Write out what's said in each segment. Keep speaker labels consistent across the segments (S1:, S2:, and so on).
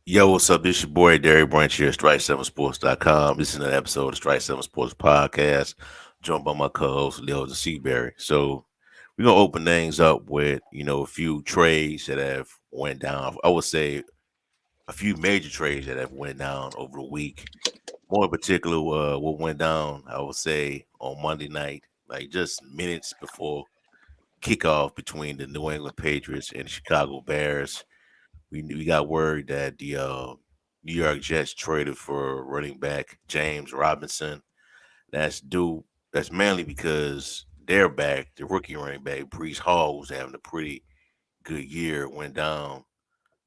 S1: Yo, what's up? This your boy Derek Branch here, Strike7Sports.com. This is an episode of Strike 7 Sports Podcast, joined by my co-host Leo the Seaberry. So we're gonna open things up with, a few trades that have went down. I would say a few major trades that have went down over the week. More in particular, what went down, I would say, on Monday night, like just minutes before kickoff between the New England Patriots and the Chicago Bears. We got word that the New York Jets traded for running back James Robinson. That's due. That's mainly because their back, the rookie running back Brees Hall, was having a pretty good year. Went down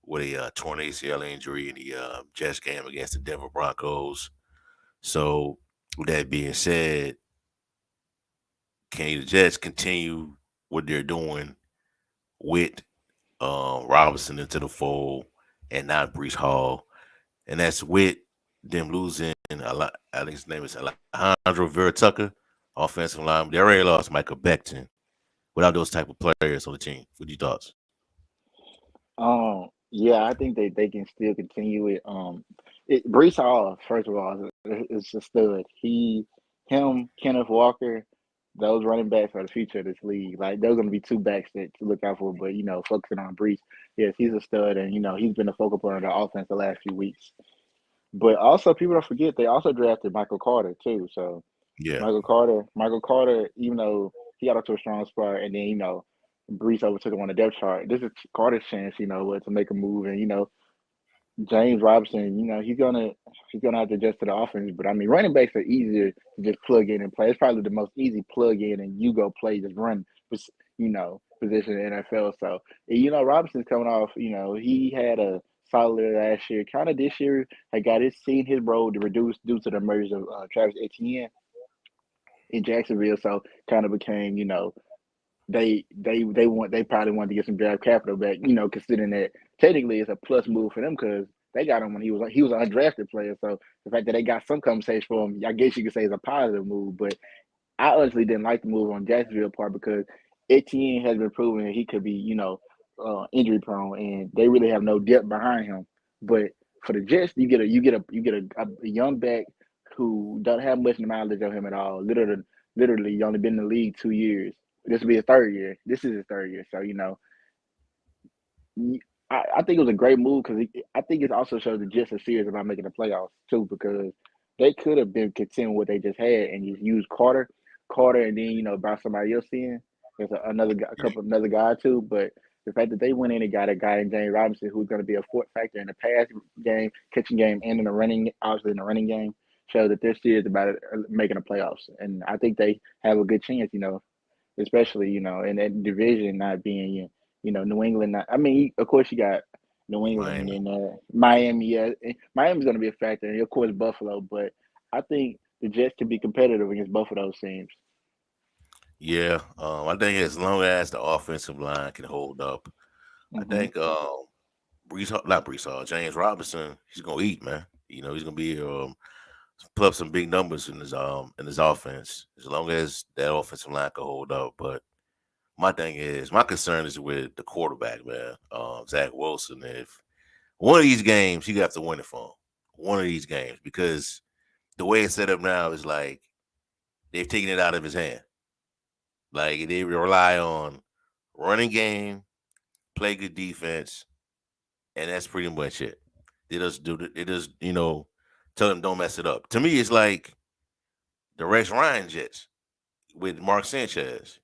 S1: with a torn ACL injury in the Jets game against the Denver Broncos. So, with that being said, can the Jets continue what they're doing with Robinson into the fold and not Brees Hall? And that's with them losing a lot. I think his name is Alejandro Vertucker, offensive line. They already lost Michael Becton. Without those type of players on the team, what your thoughts?
S2: Yeah, I think they can still continue it. Brees Hall, first of all, is a stud. Kenneth Walker, those running backs are the future of this league. Like those going to be two backs that to look out for. But focusing on Brees, yes, he's a stud, and he's been the focal point of the offense the last few weeks. But also, people don't forget they also drafted Michael Carter too. So
S1: Yeah,
S2: Michael Carter, even though he got off to a strong start, and then Brees overtook him on the depth chart. This is Carter's chance, to make a move, and James Robinson, he's gonna have to adjust to the offense. But I mean, running backs are easier to just plug in and play. It's probably the most easy plug in and you go play, just run, position in the NFL. So Robinson's coming off. He had a solid year last year. Kind of this year, I got his seen his role to reduce due to the merger of Travis Etienne in Jacksonville. So kind of became, they probably wanted to get some draft capital back, considering that technically it's a plus move for them because they got him when he was an undrafted player. So the fact that they got some compensation for him, I guess you could say is a positive move. But I honestly didn't like the move on Jacksonville part because Etienne has been proven that he could be, injury prone, and they really have no depth behind him. But for the Jets, you get a young back who don't have much knowledge of him at all. Literally, he only been in the league 2 years. This will be his third year. This is his third year. So I think it was a great move because I think it also shows the Jets are serious about making the playoffs too because they could have been content with what they just had and just used Carter, and then buy somebody else in. There's a couple another guy too, but the fact that they went in and got a guy in James Robinson who's going to be a fourth factor in the pass game, catching game, and in the running, obviously in the running game, shows that they're serious about it, making the playoffs, and I think they have a good chance. Especially in that division not being New England. Not, I mean, of course you got New England
S1: Miami.
S2: and Miami. Yeah, Miami's going to be a factor, and of course Buffalo. But I think the Jets can be competitive against both of those teams.
S1: Yeah, I think as long as the offensive line can hold up, I
S2: Hmm.
S1: think not Brees Hall, James Robinson, he's gonna eat, man. He's gonna be put up some big numbers in his offense as long as that offensive line can hold up. But my concern is with the quarterback, man. Zach Wilson. If one of these games, you have to win it for him. One of these games, because the way it's set up now is like they've taken it out of his hand. Like they rely on running game, play good defense, and that's pretty much it. They just tell them don't mess it up. To me, it's like the Rex Ryan Jets with Mark Sanchez.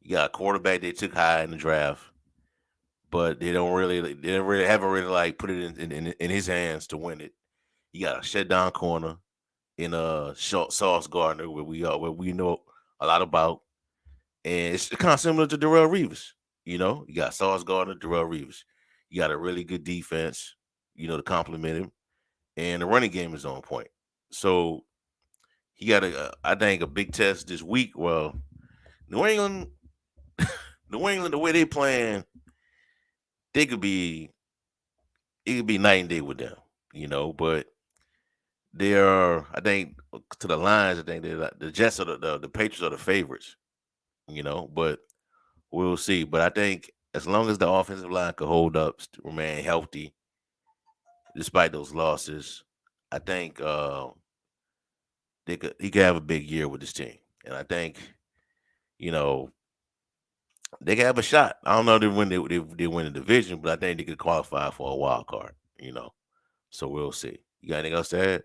S1: You got a quarterback they took high in the draft, but they haven't really like put it in his hands to win it. You got a shutdown corner in short Sauce Gardner where we know a lot about, and it's kind of similar to Darrell Reeves. You got Sauce Gardner, Darrell Reeves. You got a really good defense, to complement him, and the running game is on point. So he got I think a big test this week. Well, New England, New England, the way they playing, they could be it could be night and day with them, But they are, I think, to the lines. I think they're the Jets are the Patriots are the favorites, But we'll see. But I think as long as the offensive line can hold up, remain healthy, despite those losses. I think he could have a big year with this team, and I think you know they could have a shot. I don't know if they win the division, but I think they could qualify for a wild card. So we'll see. You got anything else to add?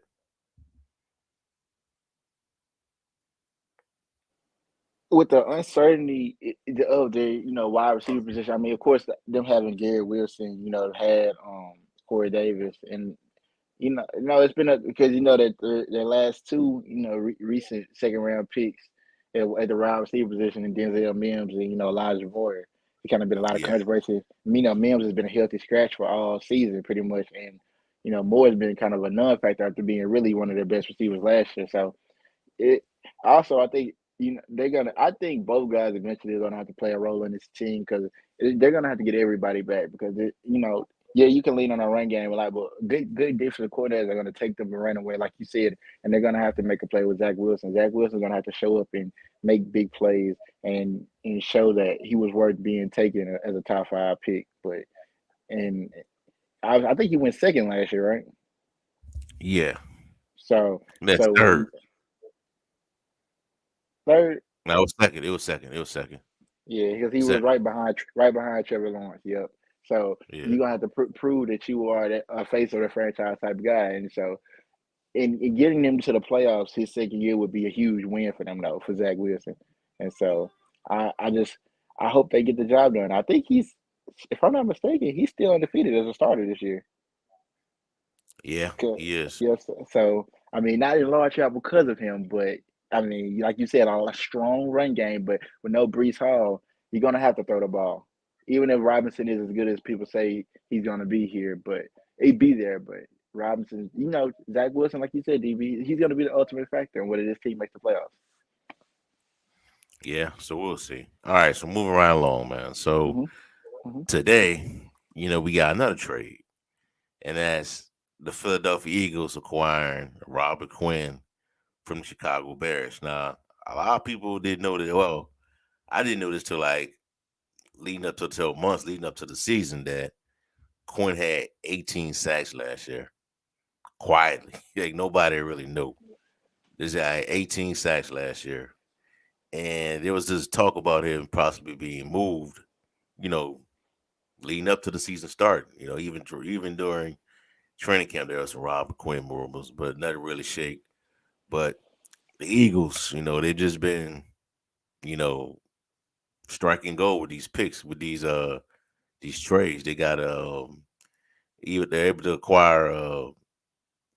S2: With the uncertainty of the wide receiver position. I mean, of course, them having Gary Wilson, had Corey Davis, and it's been because that their last two, recent second round picks at the wide receiver position, and Denzel Mims and Elijah Moore. It kind of been a lot of
S1: Yeah,
S2: controversy. Mims has been a healthy scratch for all season, pretty much, and Moore has been kind of a non-factor after being really one of their best receivers last year. So it also, I think they're gonna. I think both guys eventually are gonna have to play a role in this team because they're gonna have to get everybody back because yeah, you can lean on a run game, but good defensive coordinators are gonna take them and run away, like you said, and they're gonna have to make a play with Zach Wilson. Zach Wilson's gonna have to show up and make big plays and show that he was worth being taken as a top five pick. But and I think he went second last year, right?
S1: yeah.
S2: So
S1: That's
S2: so
S1: third.
S2: third.
S1: No, it was second. It was second. It was second.
S2: Yeah, because he was
S1: Second.
S2: right behind Trevor Lawrence. Yep. So
S1: Yeah,
S2: you're gonna have to prove that you are a face of the franchise type guy, and so in getting them to the playoffs, his second year would be a huge win for them, though, for Zach Wilson. And so I hope they get the job done. I think if I'm not mistaken, he's still undefeated as a starter this year.
S1: yeah.
S2: Okay.
S1: He is.
S2: Yes. So I mean, not in large part because of him, but I mean, like you said, a strong run game. But with no Brees Hall, you're gonna have to throw the ball. Even if Robinson is as good as people say he's gonna be here, but he'd be there. But Robinson, Zach Wilson, like you said, DB, he's gonna be the ultimate factor in whether this team makes the playoffs.
S1: Yeah. So we'll see. All right. So moving right along, man. So
S2: Hmm. Hmm.
S1: today, we got another trade, and that's the Philadelphia Eagles acquiring Robert Quinn from the Chicago Bears. Now, a lot of people didn't know that. Well, I didn't know this till like till months leading up to the season that Quinn had 18 sacks last year quietly. Like nobody really knew. This guy had 18 sacks last year, and there was this talk about him possibly being moved. You know, leading up to the season start. Even during training camp, there was some Robert Quinn rumors, but nothing really shaked. But the Eagles, they've just been, you know, striking gold with these picks, with these trades. They got even they're able to acquire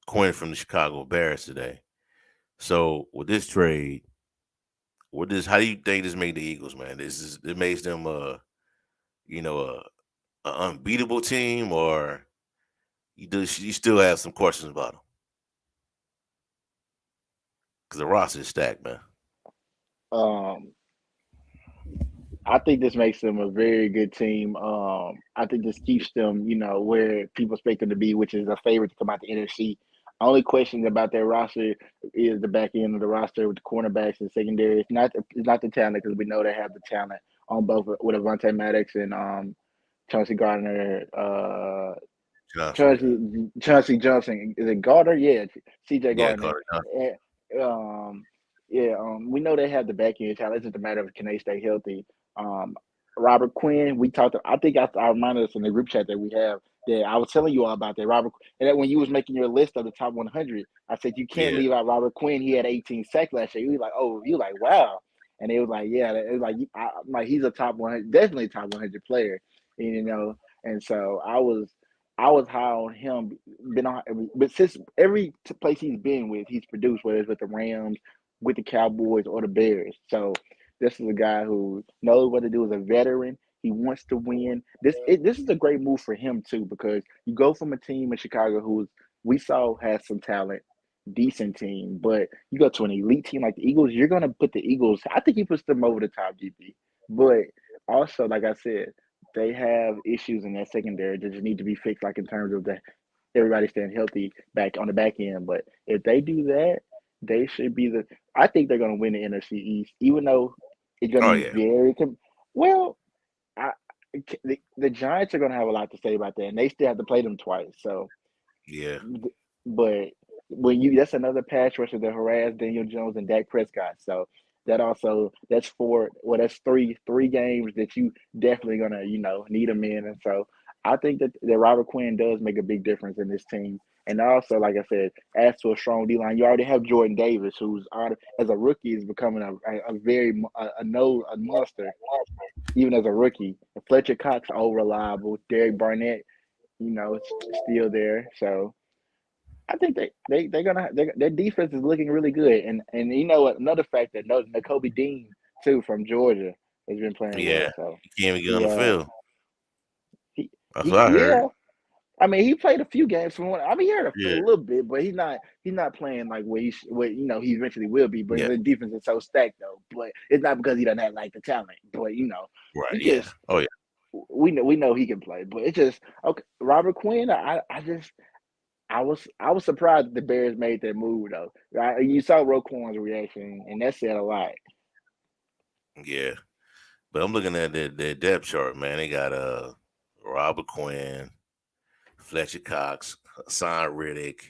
S1: Quinn from the Chicago Bears today. So with this trade, how do you think this made the Eagles, man? It makes them you know, a unbeatable team, or you still have some questions about them because the roster is stacked, man.
S2: Um, I think this makes them a very good team. I think this keeps them, where people expect them to be, which is a favorite to come out the NFC. Only question about their roster is the back end of the roster with the cornerbacks and secondary. It's not the talent because we know they have the talent on both with Avonte Maddox and Chauncey Gardner,
S1: Johnson, yeah,
S2: Chauncey Johnson. Is it Gardner? Yeah, C.J.
S1: yeah,
S2: Gardner.
S1: Carter Johnson,
S2: And, yeah, we know they have the back end talent. It's just a matter of can they stay healthy. Um, Robert Quinn, we talked. I think I reminded us in the group chat that we have that I was telling you all about that Robert. And that when you was making your list of the top 100, I said you can't
S1: yeah,
S2: leave out Robert Quinn. He had 18 sacks last year. You was like, oh, you like wow. And it was like, yeah, it was like, I'm like he's a top 100, definitely top 100 player. And so I was high on him. Been on, but since every place he's been with, he's produced. Whether it's with the Rams, with the Cowboys, or the Bears. So this is a guy who knows what to do as a veteran. He wants to win. This is a great move for him too because you go from a team in Chicago who we saw has some talent, decent team, but you go to an elite team like the Eagles. You're gonna put the Eagles. I think he puts them over the top, GP. But also, like I said, they have issues in that secondary that just need to be fixed, like in terms of the everybody staying healthy back on the back end. But if they do that, they should be the. I think they're going to win the NFC East, even though it's going to
S1: oh
S2: be
S1: yeah,
S2: well. I, the Giants are going to have a lot to say about that, and they still have to play them twice. So
S1: Yeah,
S2: But when you that's another pass rusher that harassed Daniel Jones and Dak Prescott. So that's four. Well, that's three games that you definitely gonna need them in. And so I think that Robert Quinn does make a big difference in this team. And also, like I said, as to a strong D line, you already have Jordan Davis, who's as a rookie is becoming a very a monster even as a rookie. Fletcher Cox all reliable. Derek Barnett, still there. So I think their defense is looking really good, and you know what? Another factor, no, Nakobe Dean too from Georgia has been playing
S1: yeah.
S2: well. So
S1: You can't even get on
S2: he
S1: the field.
S2: he
S1: That's
S2: he
S1: what I heard.
S2: yeah. I mean, he played a few games from what I mean. He had a
S1: Yeah,
S2: little bit, but he's not playing like what he eventually will be. But
S1: yeah.
S2: the defense is so stacked though. But it's not because he doesn't have like the talent. But
S1: Right.
S2: he
S1: Yeah.
S2: just
S1: Oh yeah.
S2: we know he can play. But it's just okay. Robert Quinn, I was surprised that the Bears made that move though. Right? You saw Roquan's reaction, and that said a lot.
S1: Yeah. But I'm looking at their depth chart, man. They got Robert Quinn, Fletcher Cox, Hassan Riddick,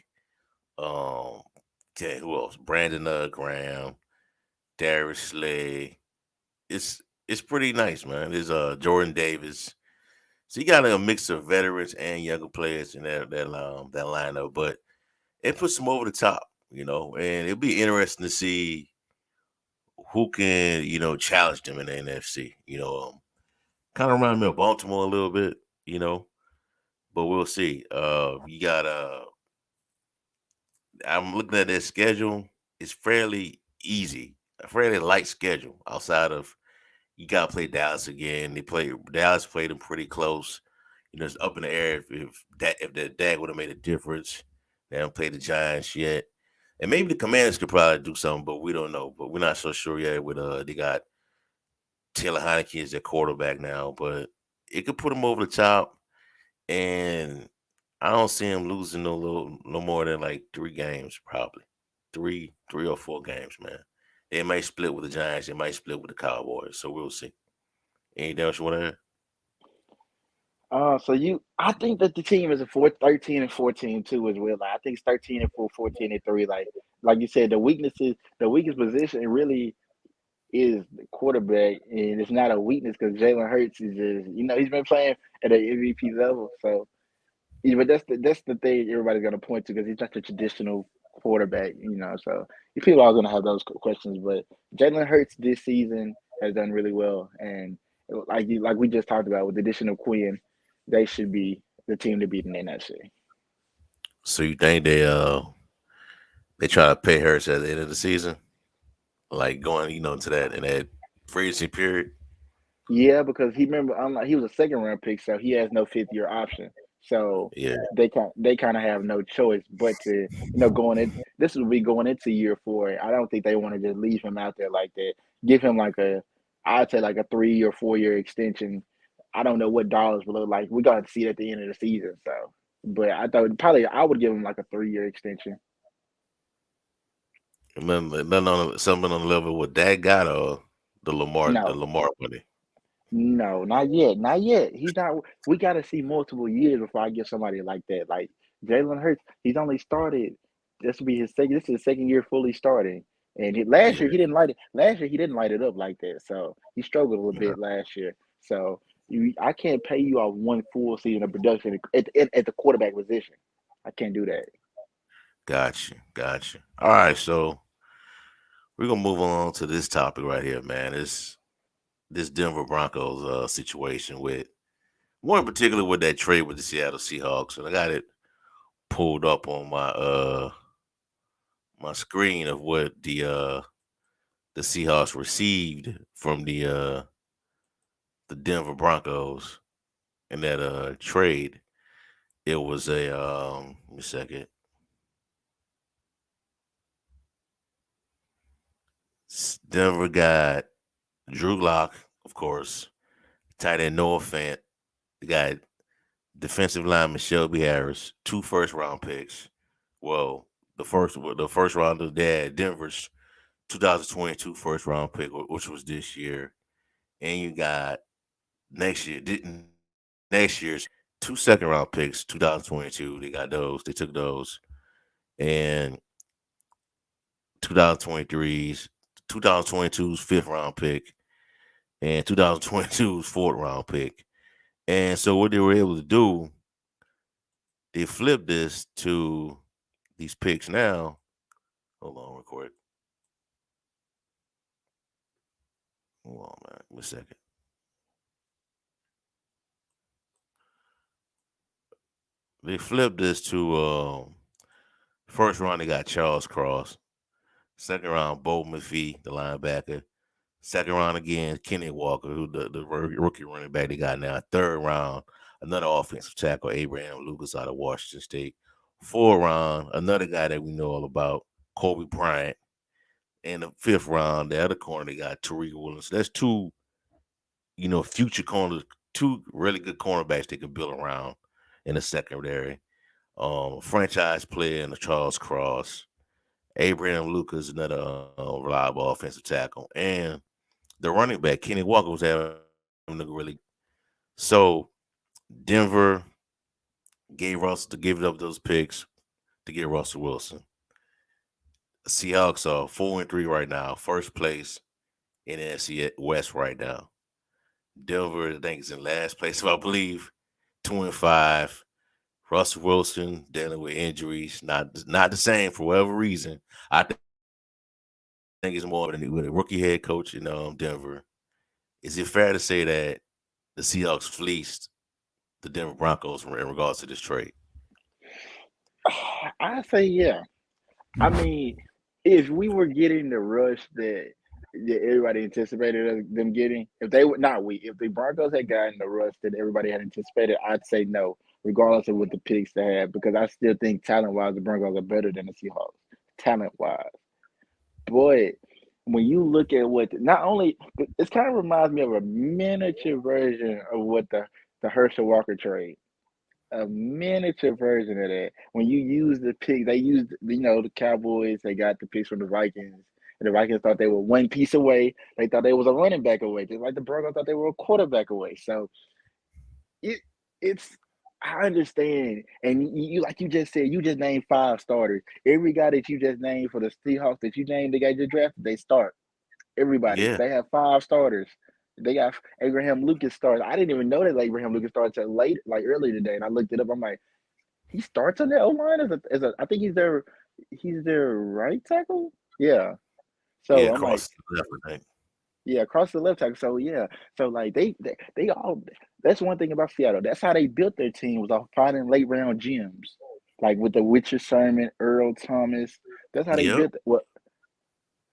S1: um, who else? Brandon Graham, Darius Slay. It's pretty nice, man. There's Jordan Davis. So you got a mix of veterans and younger players in that lineup, but it puts them over the top, and it'll be interesting to see who can, challenge them in the NFC. Kind of remind me of Baltimore a little bit, you know, but we'll see. You got I'm looking at their schedule. It's fairly easy, a fairly light schedule. Outside of you got to play Dallas again. Dallas played them pretty close. It's up in the air if the Dak would have made a difference. They haven't played the Giants yet, and maybe the Commanders could probably do something, but we don't know. But we're not so sure yet. With they got Taylor Heineke as their quarterback now, but it could put them over the top. And I don't see him losing no more than like 3 games, probably three or 4 games, man. They might split with the Giants. They might split with the Cowboys. So we'll see. Anything else you want to add?
S2: I think that the team is a 13 and 14 too as well. Like, I think it's 13 and 4, 14 and 3. Like you said, the weakest position really is the quarterback, and it's not a weakness because Jalen Hurts is just he's been playing at an MVP level. So yeah, but that's the thing everybody's gonna point to because he's not the traditional quarterback. So people are gonna have those questions. But Jalen Hurts this season has done really well, and like we just talked about with the addition of Quinn, they should be the team to beat in the NFC.
S1: So you think they try to pay Hurts at the end of the season, like going into that in that free agency period?
S2: Yeah, because he was a second round pick, so he has no fifth year option. So
S1: Yeah,
S2: they kind of have no choice but to going in. This will be going into year 4. I don't think they want to just leave him out there like that. Give him I'd say like a 3 or 4 year extension. I don't know what dollars will look like. We got to see it at the end of the season. So, but I thought probably I would give him like a 3 year extension.
S1: nothing something on the level with Dak got or the
S2: No,
S1: Lamar money.
S2: No, not yet. Not yet. He's not. We got to see multiple years before I get somebody like that. Like Jalen Hurts, he's only started. This will be his second. This is his second year fully starting. And last
S1: Yeah,
S2: year he didn't light it. Last year he didn't light it up like that. So he struggled a little
S1: yeah.
S2: bit last year. So I can't pay you off one full season of production at the quarterback position. I can't do that.
S1: Gotcha. All right, so we're gonna move on to this topic right here, man. This Denver Broncos situation with more in particular with that trade with the Seattle Seahawks, and I got it pulled up on my screen of what the Seahawks received from the Denver Broncos in that trade. It was give me a second. Denver got Drew Lock, of course, tight end Noah Fant. They got defensive lineman Shelby Harris, 2 first-round picks. Well, the first round of that Denver's 2022 first-round pick, which was this year, and you got next year's two second round picks, 2022. They got those. They took those, and 2023's 2022's fifth round pick, and 2022's fourth round pick. And so what they were able to do, they flipped this to these picks now. Hold on, real quick. Hold on, man. Give me a second. They flipped this to first round. They got Charles Cross. Second round, Bo McPhee, the linebacker. Second round again, Kenny Walker, who the rookie running back they got now. Third round, another offensive tackle, Abraham Lucas out of Washington State. Fourth round, another guy that we know all about, Kobe Bryant. And the fifth round, the other corner they got Tariq Williams. So that's two, future corners, two really good cornerbacks they could build around in the secondary. Franchise player in the Charles Cross. Abraham Lucas, another reliable offensive tackle, and the running back Kenny Walker was having a really good year. So Denver gave up those picks to get Russell Wilson. Seahawks are 4-3 right now, first place in the NFC West right now. Denver, I think, is in last place, I believe, 2-5. Russell Wilson dealing with injuries, not the same for whatever reason. I think it's more with a rookie head coach in Denver. Is it fair to say that the Seahawks fleeced the Denver Broncos in regards to this trade?
S2: I say yeah. I mean, if we were getting the rush that everybody anticipated them getting, if they would not we, if the Broncos had gotten the rush that everybody had anticipated, I'd say no, regardless of what the picks they had, because I still think talent wise the Broncos are better than the Seahawks, talent wise. But when you look at what not only it kind of reminds me of a miniature version of what the Herschel Walker trade, a miniature version of that. When you use the pick, they used the Cowboys. They got the picks from the Vikings, and the Vikings thought they were one piece away. They thought they was a running back away, just like the Broncos thought they were a quarterback away. So it it's I understand, and you like you just said, you just named five starters. Every guy that you just named for the Seahawks that you named, the guy just drafted, they start. Everybody.
S1: Yeah,
S2: They have five starters. They got Abraham Lucas starts. I didn't even know that Abraham Lucas starts at late, like early today, and I looked it up. I'm like, he starts on the O line as a. I think he's their right tackle. Yeah.
S1: yeah,
S2: So I'm like,
S1: across the left, I think.
S2: yeah, across the left tackle. So yeah. So like they all. That's one thing about Seattle. That's how they built their team was off finding late round gems, like with the Witcher Sermon, Earl Thomas. That's how they
S1: Yep.
S2: built. Well,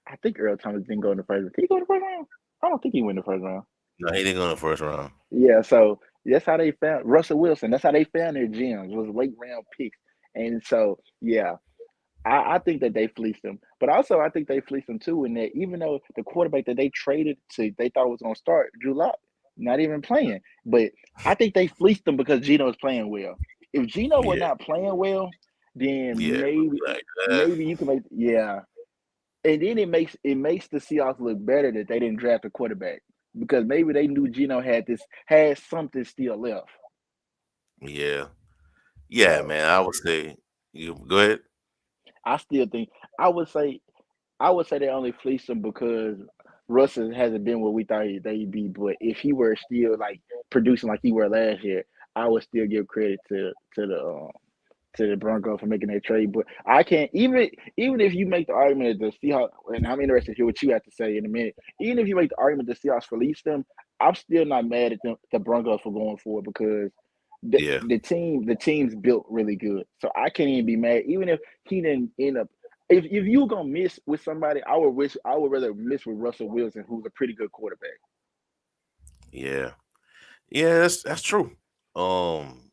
S2: I think Earl Thomas didn't go in the first round. Did he go in the first round? I don't think he went in the first round.
S1: No, he didn't go in the first round.
S2: Yeah, so that's how they found Russell Wilson. That's how they found their gems was late round picks. And so yeah, I think that they fleeced them. But also I think they fleeced them too in that even though the quarterback that they traded to they thought was gonna start, Drew Lock, not even playing. But I think they fleeced them because Geno is playing well. If Geno were
S1: Yeah,
S2: not playing well, then
S1: yeah,
S2: maybe
S1: like that.
S2: maybe you can make yeah. And then it makes the Seahawks look better that they didn't draft a quarterback because maybe they knew Geno had something still left.
S1: Yeah, yeah,
S2: So
S1: man. I would say you go ahead.
S2: I still think I would say I would say they only fleeced him because Russell hasn't been what we thought they'd be. But if he were still like producing like he were last year, I would still give credit to the Broncos for making that trade. But I can't even if you make the argument that the Seahawks, and I'm interested to hear what you have to say in a minute. Even if you make the argument that the Seahawks released them, I'm still not mad at the Broncos for going for it because
S1: Yeah,
S2: the team's built really good. So I can't even be mad, even if he didn't end up. If you were gonna miss with somebody, I would rather miss with Russell Wilson, who's a pretty good quarterback.
S1: yeah, yeah. That's true. Um,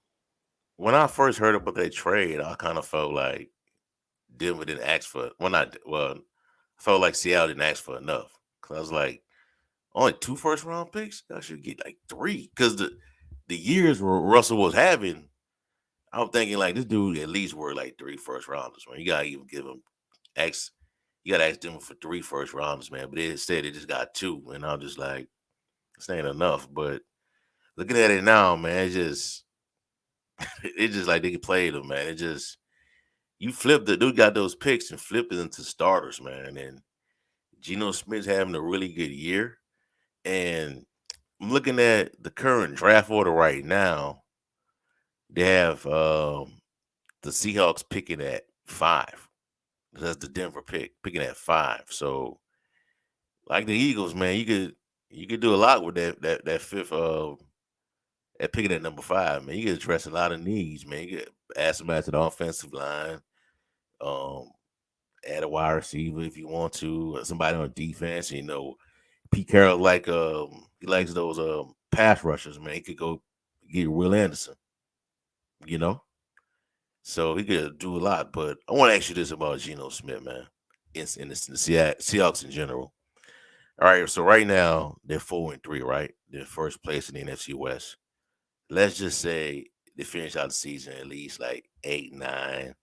S1: when I first heard about that trade, I kind of felt like Denver didn't ask for. I felt like Seattle didn't ask for enough. Cause I was like, only two first round picks. I should get like three. Cause the years where Russell was having, I'm thinking like this dude at least worth like three first rounders. Man, you gotta even give him ask. You gotta ask them for three first rounders, man. But instead, they just got two, and I'm just like, this ain't enough. But looking at it now, man, it's just It's just like they played them, man. It just you flipped it. Dude got those picks and flipped it into starters, man. And Geno Smith's having a really good year. And I'm looking at the current draft order right now. They have the Seahawks picking at 5. That's the Denver pick, picking at 5. So, like the Eagles, man, you could do a lot with that fifth at picking at number 5, man. You could address a lot of needs, man. You could add somebody to the offensive line, um, add a wide receiver if you want to, or somebody on defense. Pete Carroll he likes those pass rushers, man. He could go get Will Anderson, you know. So he could do a lot. But I want to ask you this about Geno Smith, man. In the Seahawks in general. All right, so right now they're 4-3, right? They're first place in the NFC West. Let's just say they finish out the season at least like 8-9,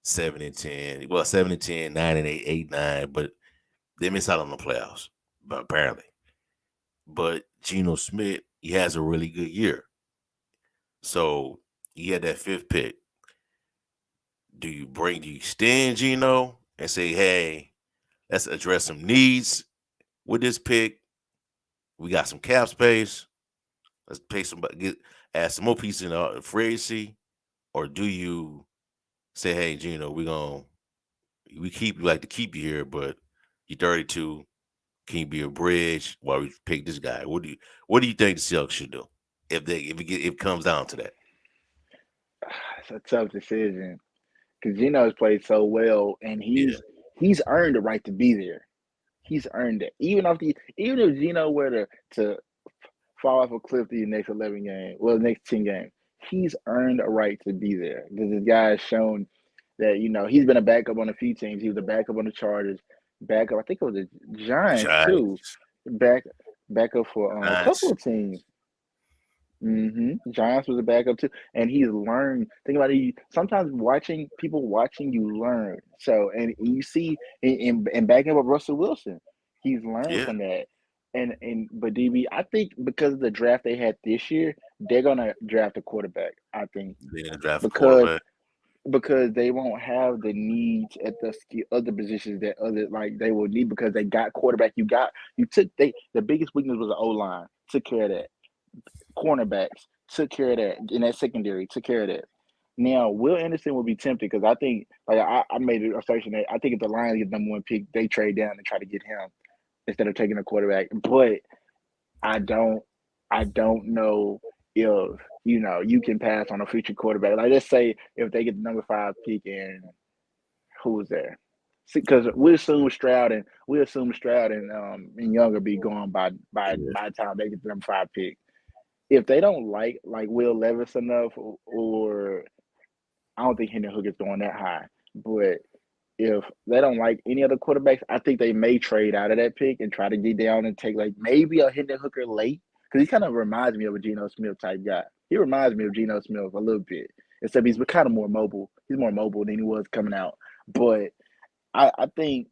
S1: 7-10. Well, 7-10, 9-8, 8-9, but they miss out on the playoffs, but apparently. But Geno Smith, he has a really good year. So he had that fifth pick. Do you extend Geno and say, hey, let's address some needs with this pick? We got some cap space. Let's pay some, add some more pieces in free agency, or do you say, hey, Gino, we like to keep you here, but you're 32. Can you be a bridge while we pick this guy? What do you think the Seahawks should do if it comes down to that?
S2: It's a tough decision because Geno's played so well, and
S1: Yeah,
S2: he's earned the right to be there. He's earned it. Even if Geno were to fall off a cliff the next 11 games, well, the next 10 games, he's earned a right to be there because this guy has shown that he's been a backup on a few teams. He was a backup on the Chargers, backup. I think it was the Giants too.
S1: Giants,
S2: Back backup for a couple
S1: Giants,
S2: of teams. Giants was a backup too, and he's learned. Think about it. Sometimes watching you learn. So, and you see, and backing up Russell Wilson, he's learned
S1: yeah,
S2: from that. But DB, I think because of the draft they had this year, they're gonna draft a quarterback. I think
S1: then the draft a
S2: because
S1: quarterback.
S2: they won't have the needs at the other positions that other like they will need because they got quarterback. You took the biggest weakness was the O line. Took care of that. Cornerbacks took care of that, in that secondary took care of that. Now, Will Anderson will be tempted because I think, like I made an assertion that I think if the Lions get number one pick, they trade down and try to get him instead of taking a quarterback. But I don't, I don't know if you can pass on a future quarterback. Like let's say if they get the number 5 pick and who was there, because we assume Stroud and Younger be gone
S1: Yeah,
S2: by the time they get the number 5 pick. If they don't like Will Levis enough, or I don't think Hendon Hooker's going that high, but if they don't like any other quarterbacks, I think they may trade out of that pick and try to get down and take like maybe a Hendon Hooker late because he kind of reminds me of a Geno Smith type guy. He reminds me of Geno Smith a little bit, except he's kind of more mobile. He's more mobile than he was coming out, but I think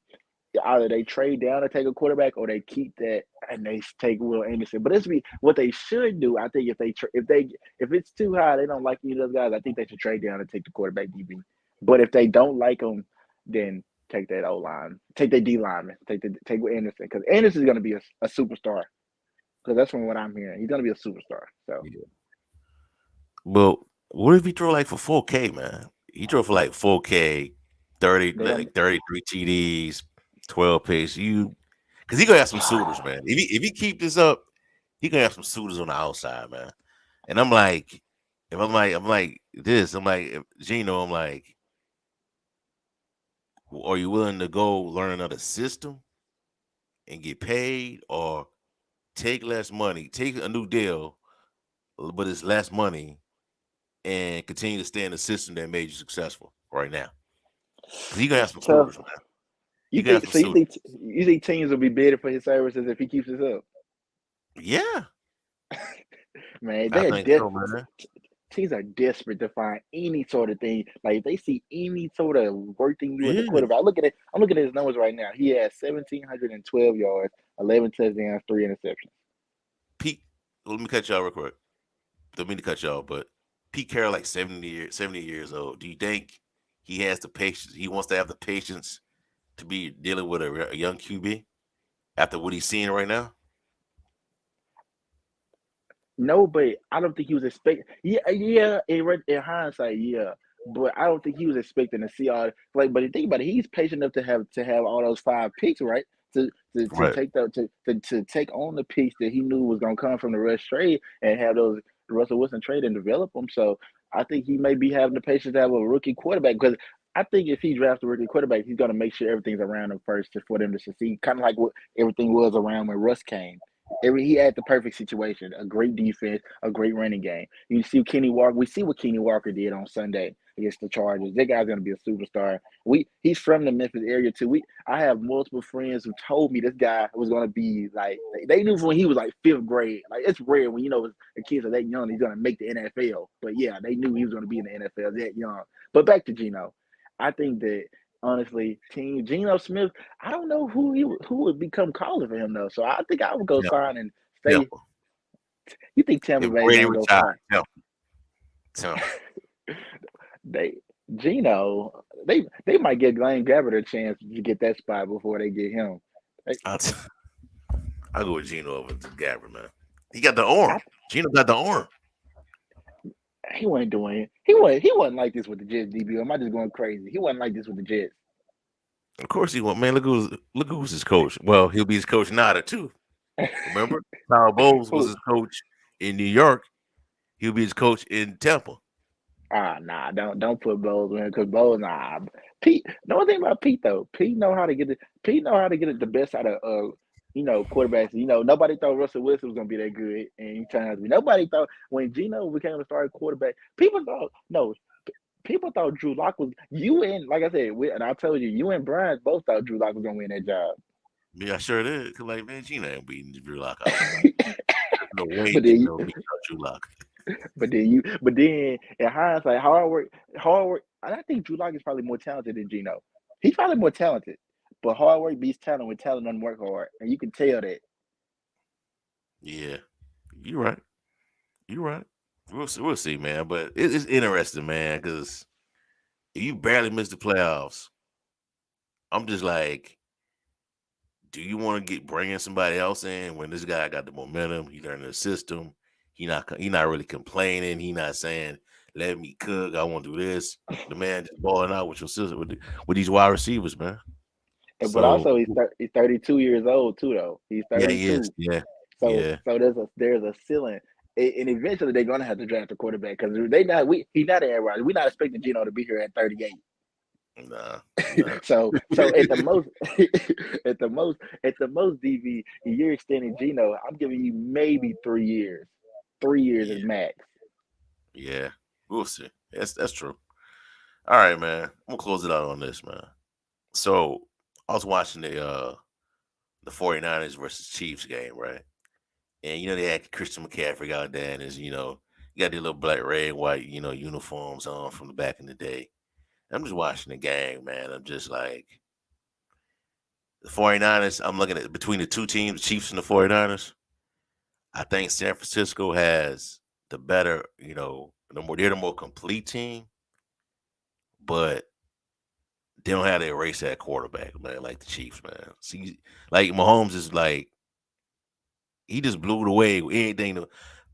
S2: either they trade down to take a quarterback or they keep that and they take Will Anderson. But what they should do. I think if it's too high, they don't like any of those guys. I think they should trade down and take the quarterback DB. But if they don't like them, then take that O line, take that D lineman, take Will Anderson because Anderson is going to be a superstar. Because that's from what I'm hearing, he's going to be a superstar. So
S1: yeah. Well, what if he throw like for 4K, man? He throw for like 4K, 30,
S2: they're going
S1: like 33 TDs, 12 picks. Because he gonna have some
S2: to.
S1: suitors, man. If he keep this up, he gonna have some suitors on the outside, man. And I'm like, if I'm like this, I'm like Gino, I'm like, are you willing to go learn another system and get paid, or take less money, take a new deal, but it's less money, and continue to stay in the system that made you successful right now? Because you gonna have
S2: It's
S1: some
S2: tough.
S1: suitors, man.
S2: You
S1: You gonna have
S2: think
S1: some
S2: so?
S1: suitors.
S2: You think teams will be bidding for his services if he keeps this up?
S1: Yeah,
S2: Man,
S1: I
S2: they're
S1: think
S2: des-
S1: so, man.
S2: teams are desperate to find any sort of thing. Like if they see any sort of work thing you as a
S1: Yeah.
S2: quarterback. I'm looking at his numbers right now. He has 1,712 yards, 11 touchdowns, 3 interceptions.
S1: Pete, let me cut y'all real quick. Don't mean to cut y'all, but Pete Carroll like 70 years old. Do you think he has the patience? He wants to have the patience to be dealing with a young QB after what he's seeing right now?
S2: No, but I don't think he was expecting. Yeah, yeah. In hindsight, yeah, but I don't think he was expecting to see all like. But the thing about it, he's patient enough to have all those five picks, right? To
S1: Right.
S2: take to take on the picks that he knew was gonna come from the rush trade and have those Russell Wilson trade and develop them. So I think he may be having the patience to have a rookie quarterback because I think if he drafts a rookie quarterback, he's gonna make sure everything's around him first for them to succeed. Kind of like what everything was around when Russ came. He had the perfect situation: a great defense, a great running game. You see Kenny Walker. We see what Kenny Walker did on Sunday against the Chargers. That guy's gonna be a superstar. He's from the Memphis area too. I have multiple friends who told me this guy was gonna be like they knew when he was like fifth grade. Like it's rare when the kids are that young, he's gonna make the NFL. But yeah, they knew he was gonna be in the NFL that young. But back to Geno, I think that honestly, Team Geno Smith. I don't know who would become caller for him though. So I think I would go
S1: Tampa.
S2: sign and stay.
S1: Tampa.
S2: You think Tampa
S1: If
S2: Bay is
S1: Brady
S2: gonna go
S1: retired,
S2: sign?
S1: Tampa. Tampa.
S2: They Gino, they might get Blaine Gabbert a chance to get that spot before they get him. They,
S1: I'll, t- I'll go with Gino over to Gabbard, man. He got the arm.
S2: I,
S1: Gino got the arm.
S2: he wasn't doing it. He wasn't like this with the Jets. DB, am I just going crazy? He wasn't like this with the Jets.
S1: Of course he won't, man. Look who's his coach. Well, he'll be his coach now too. Remember, Kyle Bowles was
S2: Who?
S1: his coach in New York. He'll be his coach in Tampa.
S2: Nah, don't put Bowles in because Bowles, nah. Pete, the one thing about Pete though, Pete know how to get it the best out of quarterbacks. Nobody thought Russell Wilson was gonna be that good, and he turned out to be. Nobody thought when Geno became a starting quarterback, people thought no, people thought Drew Lock was you and like I said, and I told you, you and Brian both thought Drew Lock was gonna win that job.
S1: Yeah, I sure did. 'Cause, like, man, Gino ain't beating Drew Lock out. There's no way
S2: but then
S1: Gino
S2: you,
S1: beat out Drew Lock.
S2: but then in hindsight, hard work. I think Drew Lock is probably more talented than Geno. He's probably more talented, but hard work beats talent when talent doesn't work hard, and you can tell that.
S1: Yeah, you're right. You're right. We'll see, man. But it's interesting, man, because if you barely miss the playoffs, I'm just like, do you want to get bringing somebody else in when this guy got the momentum? He learned the system. He not really complaining. He not saying, "Let me cook. I want to do this." The man just balling out with your sister with these wide receivers, man.
S2: But
S1: So
S2: also he's 32 years old too, though. He's
S1: yeah, he is.
S2: 32,
S1: Yeah,
S2: so
S1: yeah,
S2: there's a ceiling. And eventually they're gonna have to draft a quarterback because they not we he's not Aaron Rodgers. We're not expecting Geno to be here at 38.
S1: nah, nah.
S2: So at the most, at the most, DV, you're extending Geno. I'm giving you maybe 3 years. 3 years is
S1: Yeah,
S2: max.
S1: yeah. We'll see. That's true. All right, man. I'm gonna close it out on this, man. So I was watching the 49ers versus Chiefs game, right? And they had Christian McCaffrey out there, and you got the little black, red, white, uniforms on from the back in the day. I'm just watching the game, man. I'm just like the 49ers. I'm looking at between the two teams, the Chiefs and the 49ers. I think San Francisco has the better, they're the more complete team, but they don't have to erase that quarterback, man, like the Chiefs, man. See, like Mahomes is like he just blew it away with anything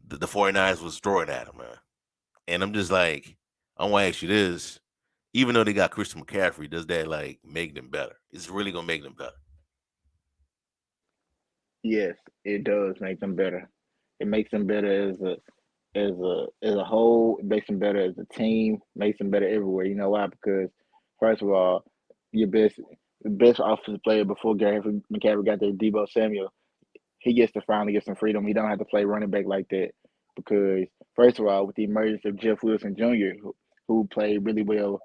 S1: the 49ers was throwing at him, man. And I'm just like, I want to ask you this. Even though they got Christian McCaffrey, does that like make them better? It's really gonna make them better.
S2: Yes, it does make them better. It makes them better as a whole. It makes them better as a team. Makes them better everywhere. You know why? Because first of all, your best offensive player before Gary McCaffrey got there, Debo Samuel. He gets to finally get some freedom. He don't have to play running back like that because first of all, with the emergence of Jeff Wilson Jr., who played really well,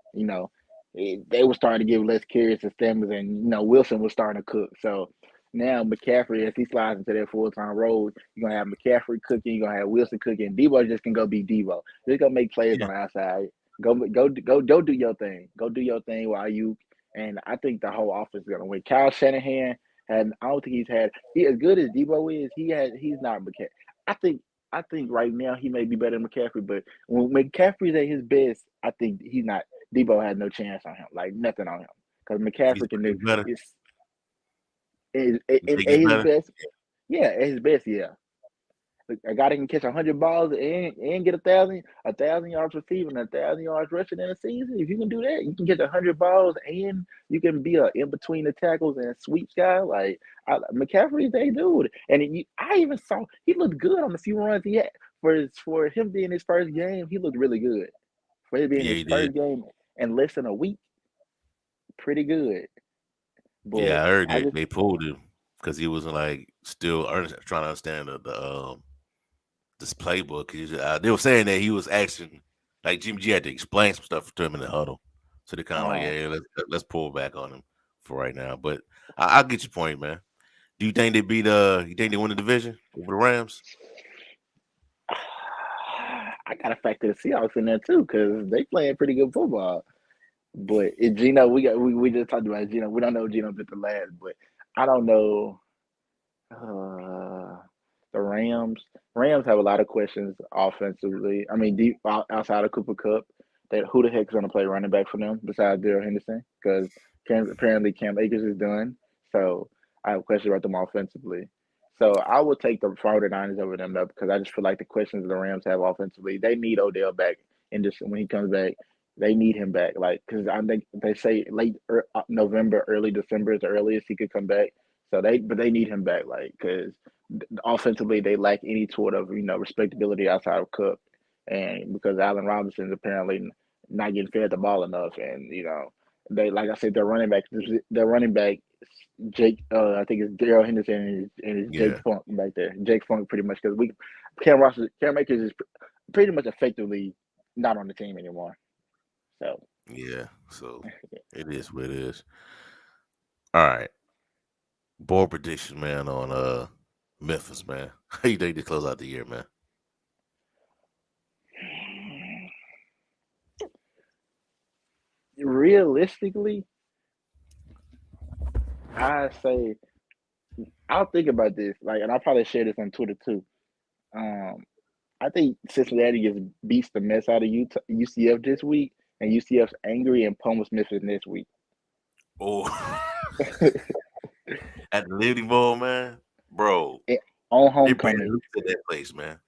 S2: they were starting to give less carries to Stammers, and Wilson was starting to cook. So now McCaffrey, as he slides into that full time role, you're gonna have McCaffrey cooking, you're gonna have Wilson cooking. Debo just can go be Debo. Just gonna make plays
S1: Yeah,
S2: on the outside. Go do your thing. Go do your thing while you. And I think the whole offense is gonna win. Kyle Shanahan, and I don't think he as good as Debo is. He's not McCaffrey. I think I think right now he may be better than McCaffrey, but when McCaffrey's at his best, I think he's not. Debo had no chance on him, like nothing on him, because
S1: He's
S2: McCaffrey can do
S1: better.
S2: it's
S1: You think
S2: at
S1: he's
S2: his
S1: better?
S2: best. Yeah, at his best, yeah. A guy that can catch 100 balls and get a thousand yards receiving, 1,000 yards rushing in a season. If you can do that, you can get 100 balls and you can be a in between the tackles and sweeps guy. Like McCaffrey, they dude. And I even saw he looked good on the few runs he had for him being his first game. He looked really good for him being
S1: Yeah,
S2: his
S1: he did.
S2: first game in less than a week. Pretty good, but
S1: Yeah, I heard
S2: I
S1: that
S2: just
S1: they pulled him because he wasn't like still trying to understand this playbook. They were saying that he was asking like Jimmy G had to explain some stuff to him in the huddle. So they kind of like,
S2: uh,
S1: yeah, let's pull back on him for right now. But I'll get your point, man. Do you think they beat you think they win the division over the Rams?
S2: I gotta factor the Seahawks in there too because they playing pretty good football. But Geno, we just talked about Geno. We don't know Geno bit the last, but I don't know. Uh, the Rams have a lot of questions offensively. I mean, outside of Cooper Cup, who the heck is going to play running back for them besides Daryl Henderson? Because apparently Cam Akers is done. So I have questions about them offensively. So I will take the 49ers over them though, because I just feel like the questions the Rams have offensively, they need Odell back. And just when he comes back, they need him back. Like, because I think they say late November, early December is the earliest he could come back. But they need him back, like, because offensively they lack any sort of respectability outside of Cook, and because Allen Robinson's apparently not getting fed the ball enough, and they like I said their running back Jake, I think it's Daryl Henderson and it's Jake
S1: Yeah,
S2: Funk back there. Jake Funk pretty much because Cam Akers is pretty much effectively not on the team anymore. So
S1: yeah. So it is what it is. All right. Bold prediction, man, on Memphis, man. How you think they close out the year, man?
S2: realistically, I say I'll think about this, like, and I'll probably share this on Twitter too. Um, I think Cincinnati just beats the mess out of UCF this week, and UCF's angry and pummels Memphis next week.
S1: Oh, at the Liberty Bowl, man, bro.
S2: Eh, on
S1: They barely
S2: homecoming,
S1: lose at that place, man.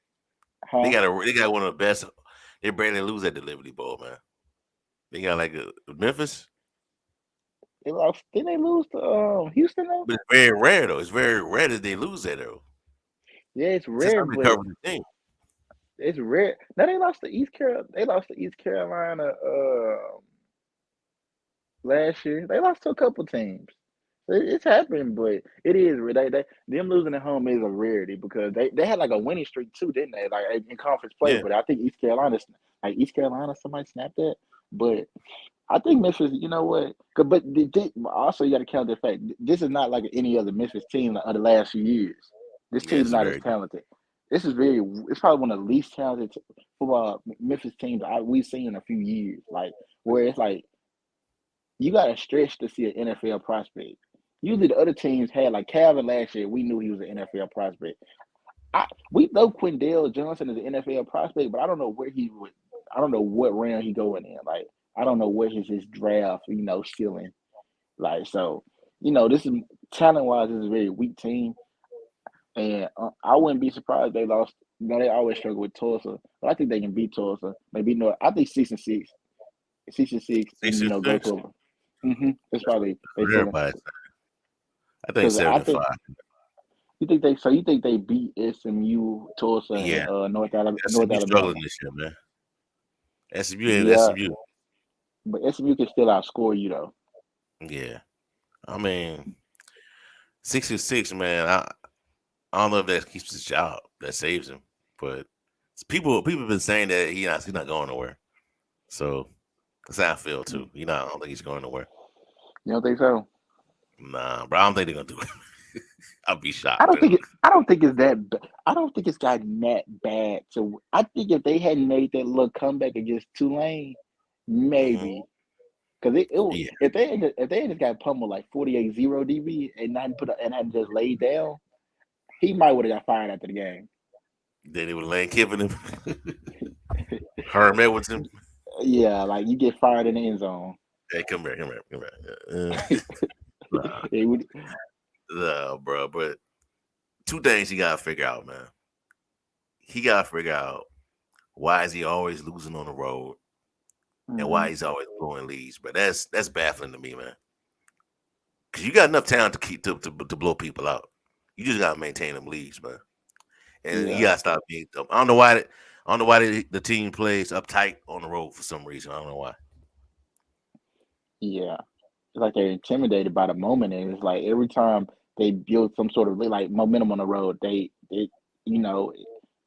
S2: huh?
S1: They got one of the best. They barely lose at the Liberty Bowl, man. They got like Memphis,
S2: They lost. Didn't they lose to Houston though?
S1: but it's very rare though. It's very rare that they lose that though.
S2: Yeah, it's
S1: Since
S2: rare,
S1: I've been
S2: but
S1: covering the team,
S2: it's rare. No, they lost to East Carolina. They lost to East Carolina last year. They lost to a couple teams. It's happening, but it is them losing at home is a rarity because they had like a winning streak too, didn't they? Like in conference play,
S1: yeah,
S2: but I think East Carolina, somebody snapped that. But I think Memphis, you know what? But also you got to count the fact this is not like any other Memphis team of the last few years. This
S1: yeah,
S2: team's
S1: it's
S2: not as
S1: very
S2: talented. It's probably one of the least talented football Memphis teams we've seen in a few years. Like where it's like you got to stretch to see an NFL prospect. Usually the other teams had like Calvin last year. We knew he was an NFL prospect. We know Quindale Johnson is an NFL prospect, but I don't know where he would. I don't know what round he going in. Like I don't know what his draft ceiling. Like so, this is talent wise. This is a very weak team, and I wouldn't be surprised if they lost. They always struggle with Tulsa, but I think they can beat Tulsa. Maybe no. I think 6-6, 6-6, and
S1: 6
S2: go
S1: and 6
S2: to them. That's probably they
S1: for
S2: ceiling.
S1: everybody. I think
S2: Because
S1: seven
S2: I
S1: and
S2: think
S1: five.
S2: you think they beat SMU, Tulsa,
S1: Yeah,
S2: and North
S1: SMU struggling
S2: Alabama.
S1: this year, man. SMU ain't
S2: Yeah,
S1: SMU.
S2: but SMU can still outscore you though.
S1: Yeah, I mean 6 and 6, man. I don't know if that keeps his job, that saves him, but people have been saying that he's not going nowhere. So that's how I feel too. I don't think he's going nowhere.
S2: You don't think so?
S1: Nah, bro, I don't think they're gonna do it. I'll be
S2: I
S1: shocked.
S2: don't think it. I don't think it's that. I don't think it's gotten that bad. So I think if they hadn't made that little comeback against Tulane,
S1: Hmm.
S2: maybe because
S1: Yeah,
S2: if they had just got pummeled like 48-0 DB and not and hadn't just laid down, he might would have got fired after the game.
S1: Then it was Lane Kiffin and Herm Edwards.
S2: Yeah, like you get fired in the end zone.
S1: Hey, come here, come here, come here. Nah,
S2: It would,
S1: nah, bro. But two things he gotta figure out, man. He gotta figure out why is he always losing on the road and
S2: hmm
S1: why he's always blowing leads. But that's baffling to me, man. Because you got enough talent to keep to blow people out. You just gotta maintain them leads, man. And you
S2: yeah,
S1: gotta stop being. I don't know why. I don't know why the team plays uptight on the road for some reason. I don't know why.
S2: yeah. It's like they're intimidated by the moment, and it's like every time they build some sort of like momentum on the road, they you know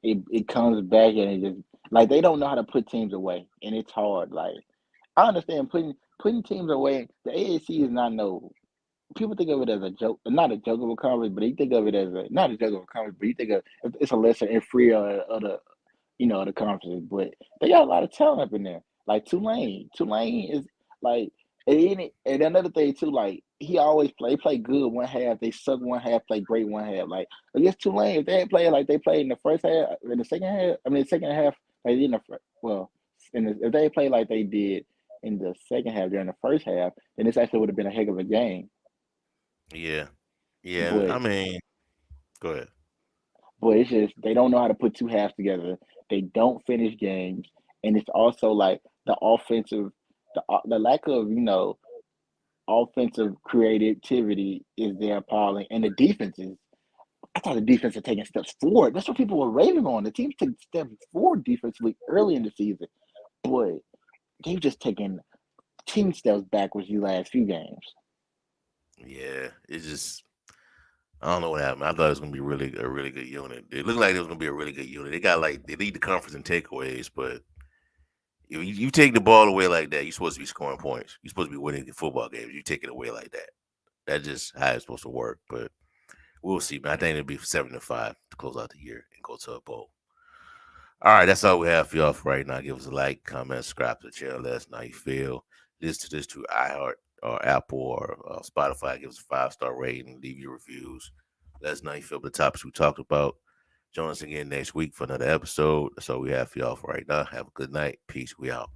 S2: it comes back and it just like they don't know how to put teams away, and it's hard. Like I understand putting teams away. The AAC is not no people think of it as a joke, not a joke of a conference, but you think of it as a not a joke of a conference, but you think of it's a lesser and free of the the conferences, but they got a lot of talent up in there. Like Tulane, Tulane is like, and another thing too, like he always play good one half, they suck one half, play great one half. Like against Tulane, if they had played like they played in the first half, in the second half, I mean the second half, like in the well, if they played like they did in the second half during the first half, then this actually would have been a heck of a game.
S1: Yeah, yeah.
S2: But
S1: I mean, go ahead.
S2: it's just they don't know how to put two halves together. They don't finish games, and it's also like the offensive, the lack of offensive creativity is there appalling, and the defenses. I thought the defense had taken steps forward. That's what people were raving on. The team took steps forward defensively early in the season, but they've just taken 10 steps backwards these last few games.
S1: Yeah, it's just I don't know what happened. I thought it was gonna be really a really good unit. It looked like it was gonna be a really good unit. They got like they lead the conference in takeaways, but you take the ball away like that, you're supposed to be scoring points. You're supposed to be winning the football games. You take it away like that. That's just how it's supposed to work. But we'll see, man. I think it'll be 7-5 to close out the year and go to a bowl. All right, that's all we have for y'all for right now. Give us a like, comment, subscribe to the channel. Let us know how you feel. Listen to this to iHeart or Apple or Spotify. Give us a 5-star rating. Leave your reviews. Let us know how you feel about the topics we talked about. Join us again next week for another episode. That's all we have for y'all for right now. Have a good night. Peace. We out.